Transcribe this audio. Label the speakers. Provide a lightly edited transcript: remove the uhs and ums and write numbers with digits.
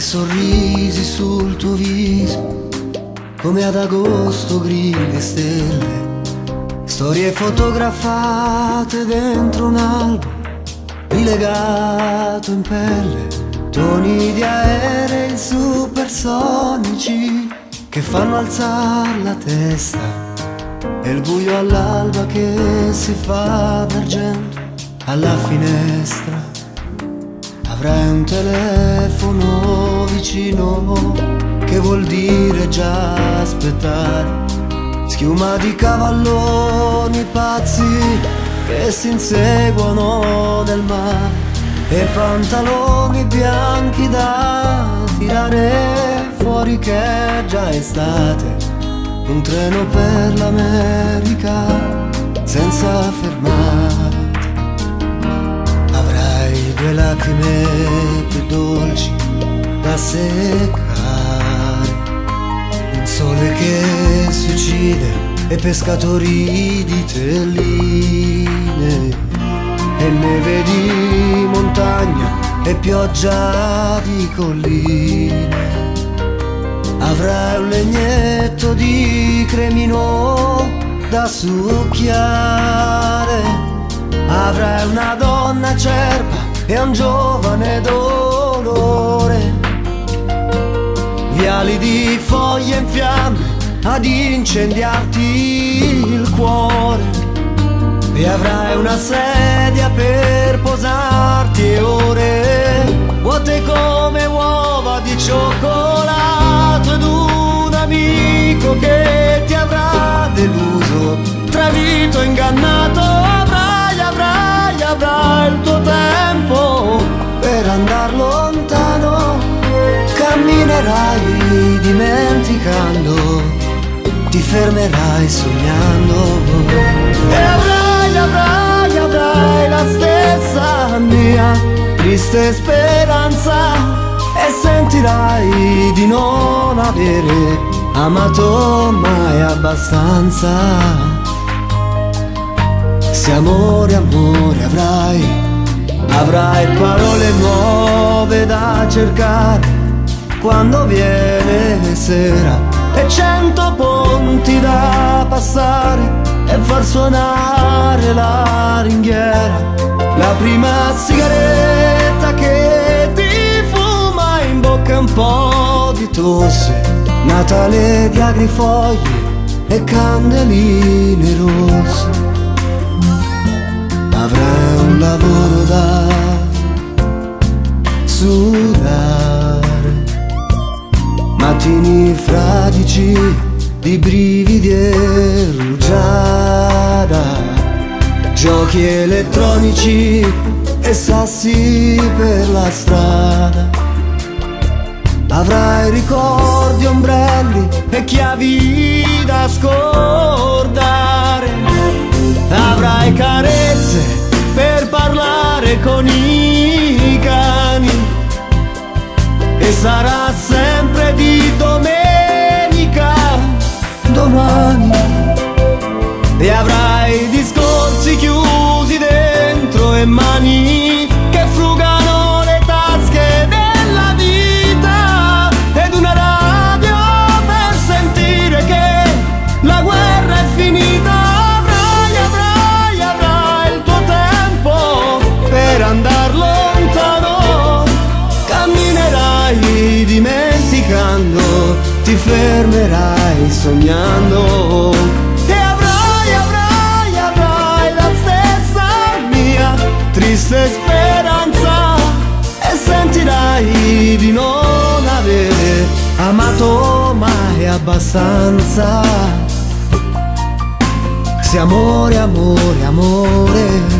Speaker 1: sorrisi sul tuo viso, come ad agosto griglie e stelle, storie fotografate dentro un album rilegato in pelle, toni di aerei supersonici che fanno alzare la testa, e il buio all'alba che si fa d'argento alla finestra. Avrai un telefono vicino, che vuol dire già aspettare, schiuma di cavalloni pazzi che si inseguono nel mare, e pantaloni bianchi da tirare fuori che è già estate, un treno per l'America senza fermate. Avrai due lacrime più dolci da seccare, un sole che si uccide e pescatori di telline, e neve di montagna e pioggia di colline. Avrai un legnetto di cremino da succhiare, avrai una donna acerba e un giovane dolore, viali di foglie in fiamme ad incendiarti il cuore, e avrai una sedia per posarti e ore vuote come uova di cioccolato, ed un amico che ti avrà deluso, tradito, ingannato. Avrai il tuo tempo per andar lontano, camminerai dimenticando, ti fermerai sognando, e avrai la stessa mia triste speranza, e sentirai di non avere amato mai abbastanza. Se amore, amore avrai parole nuove da cercare quando viene sera, e 100 ponti da passare e far suonare la ringhiera, la prima sigaretta che ti fuma in bocca, un po' di tosse, Natale di agrifogli e candeline rosse. Avrai un lavoro da sudare, mattini fradici di brividi e rugiada, giochi elettronici e sassi per la strada. Avrai ricordi, ombrelli e chiavi da scordare, avrai carezze per parlare con i cani, e sarà sempre di domenica domani, e avrai discorsi chiusi dentro e mani che frugano le tasche della vita, ed una radio per sentire che la guerra è finita. Andar lontano, camminerai dimenticando, ti fermerai sognando, e avrai la stessa mia triste speranza, e sentirai di non avere amato mai abbastanza. Se amore, amore, amore